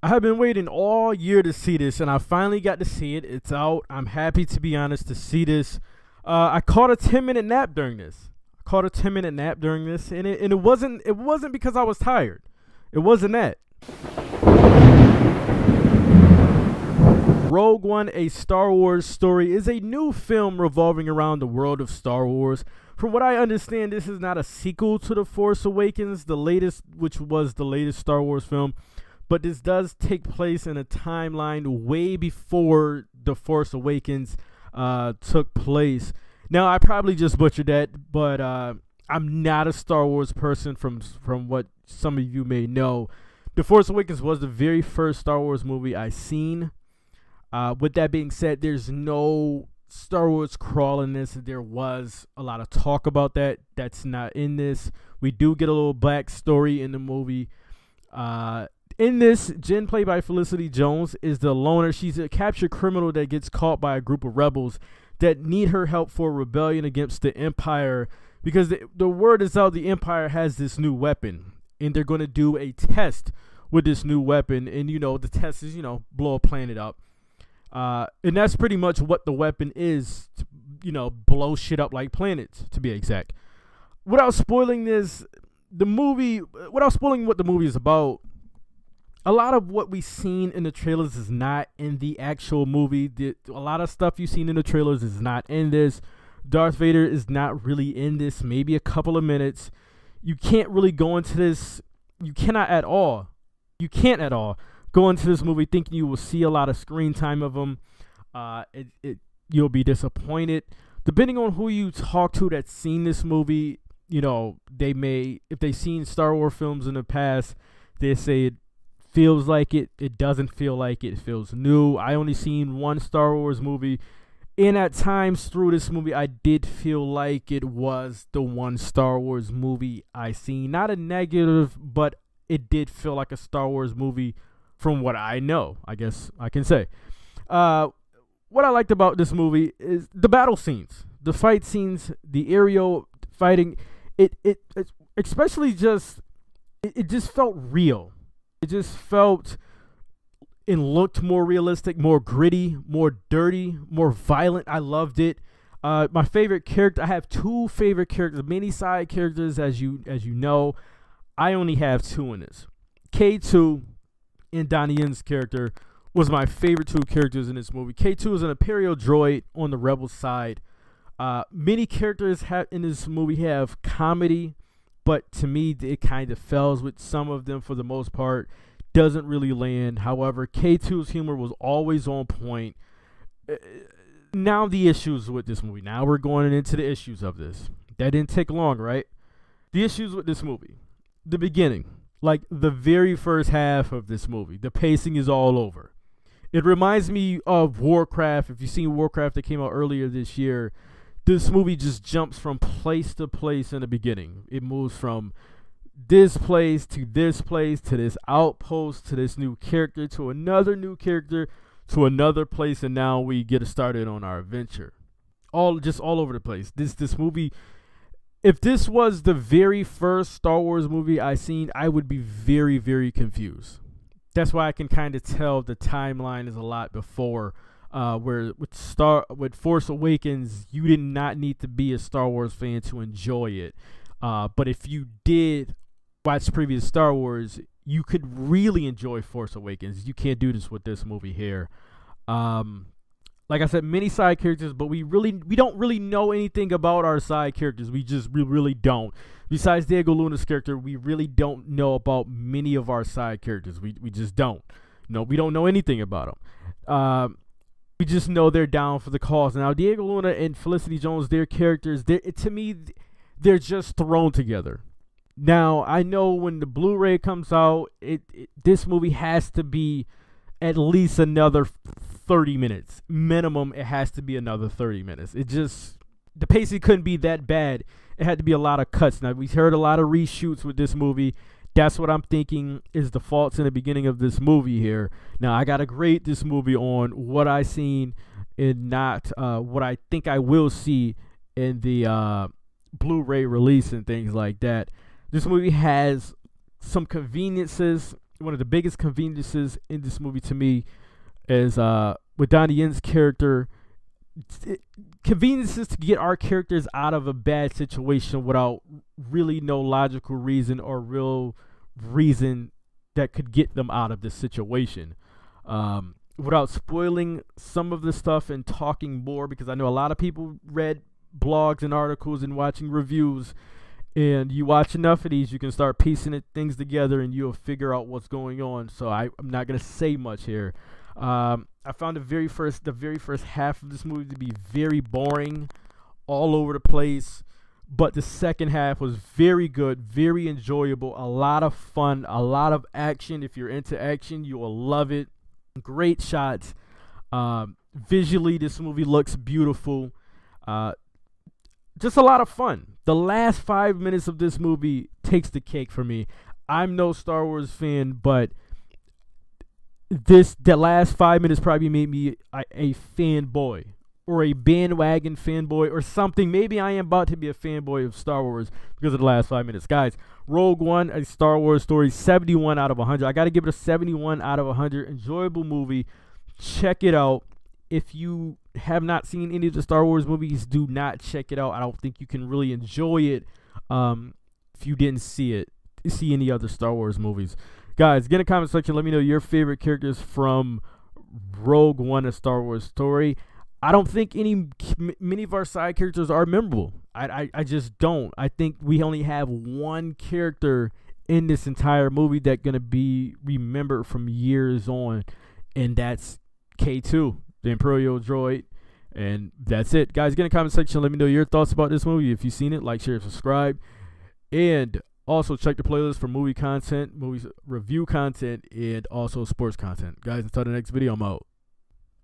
I have been waiting all year to see this, and I finally got to see it. It's out. I'm happy, to be honest, to see this. I caught a 10-minute nap during this. And it wasn't because I was tired. It wasn't that. Rogue One: A Star Wars Story is a new film revolving around the world of Star Wars. From what I understand, this is not a sequel to The Force Awakens, which was the latest Star Wars film, but this does take place in a timeline way before The Force Awakens took place. Now, I probably just butchered that, but I'm not a Star Wars person from what some of you may know. The Force Awakens was the very first Star Wars movie I seen. With that being said, there's no Star Wars crawl in this. There was a lot of talk about that. That's not in this. We do get a little backstory in the movie. In this, Jyn, played by Felicity Jones, is the loner. She's a captured criminal that gets caught by a group of rebels that need her help for a rebellion against the Empire, because the word is out the Empire has this new weapon, and they're going to do a test with this new weapon. And, the test is, blow a planet up. And that's pretty much what the weapon is, blow shit up like planets, to be exact. Without spoiling what the movie is about, a lot of what we've seen in the trailers is not in the actual movie. A lot of stuff you've seen in the trailers is not in this. Darth Vader is not really in this, maybe a couple of minutes. You can't really go into this. You can't at all go into this movie thinking you will see a lot of screen time of him. You'll be disappointed. Depending on who you talk to that's seen this movie, they may, if they've seen Star Wars films in the past, they say it feels like it doesn't feel like it feels new. I only seen one Star Wars movie, and at times through this movie I did feel like it was the one Star Wars movie I seen. Not a negative, but it did feel like a Star Wars movie from what I know, I guess I can say. What I liked about this movie is the battle scenes, the fight scenes, the aerial fighting. It especially just it just felt real. It just felt and looked more realistic, more gritty, more dirty, more violent. I loved it. My favorite character, I have two favorite characters, many side characters, as you know. I only have two in this. K2 and Donnie Yen's character was my favorite two characters in this movie. K2 is an Imperial droid on the Rebel side. Many characters in this movie have comedy, but to me, it kind of fails with some of them for the most part. Doesn't really land. However, K2's humor was always on point. Now the issues with this movie. Now we're going into the issues of this. That didn't take long, right? The issues with this movie. The beginning. Like the very first half of this movie. The pacing is all over. It reminds me of Warcraft. If you've seen Warcraft that came out earlier this year, this movie just jumps from place to place in the beginning. It moves from this place to this place to this outpost to this new character to another new character to another place, and now we get started on our adventure. All over the place. This movie, if this was the very first Star Wars movie I seen, I would be very, very confused. That's why I can kind of tell the timeline is a lot before. Where with Force Awakens, you did not need to be a Star Wars fan to enjoy it. But if you did watch previous Star Wars, you could really enjoy Force Awakens. You can't do this with this movie here. Like I said, many side characters, but we don't really know anything about our side characters. We really don't. Besides Diego Luna's character, we really don't know about many of our side characters. We just don't. We don't know anything about them. We just know they're down for the cause. Now, Diego Luna and Felicity Jones, their characters, to me, they're just thrown together. Now, I know when the Blu-ray comes out, this movie has to be at least another 30 minutes. Minimum, it has to be another 30 minutes. The pacing couldn't be that bad. It had to be a lot of cuts. Now, we've heard a lot of reshoots with this movie. That's what I'm thinking is the faults in the beginning of this movie here. Now, I got to grade this movie on what I seen and not what I think I will see in the Blu-ray release and things like that. This movie has some conveniences one of the biggest conveniences in this movie to me is with Donnie Yen's character. Conveniences to get our characters out of a bad situation without really no logical reason or real reason that could get them out of this situation. Without spoiling some of the stuff and talking more, because I know a lot of people read blogs and articles and watching reviews, and you watch enough of these, you can start piecing things together and you'll figure out what's going on. So I'm not going to say much here. I found the very first half of this movie to be very boring, all over the place. But the second half was very good, very enjoyable, a lot of fun, a lot of action. If you're into action, you will love it. Great shots. Visually, this movie looks beautiful. Just a lot of fun. The last 5 minutes of this movie takes the cake for me. I'm no Star Wars fan, but the last 5 minutes probably made me a fanboy or a bandwagon fanboy or something. Maybe I am about to be a fanboy of Star Wars because of the last 5 minutes. Guys, Rogue One, a Star Wars story, 71 out of 100. I got to give it a 71 out of 100. Enjoyable movie. Check it out. If you have not seen any of the Star Wars movies, do not check it out. I don't think you can really enjoy it if you didn't see any other Star Wars movies. Guys, get in the comment section. Let me know your favorite characters from Rogue One, a Star Wars story. I don't think many of our side characters are memorable. I just don't. I think we only have one character in this entire movie that's going to be remembered from years on, and that's K2, the Imperial droid. And that's it. Guys, get in the comment section. Let me know your thoughts about this movie. If you've seen it, like, share, subscribe. And also check the playlist for movie content, movies review content, and also sports content. Guys, until the next video, I'm out.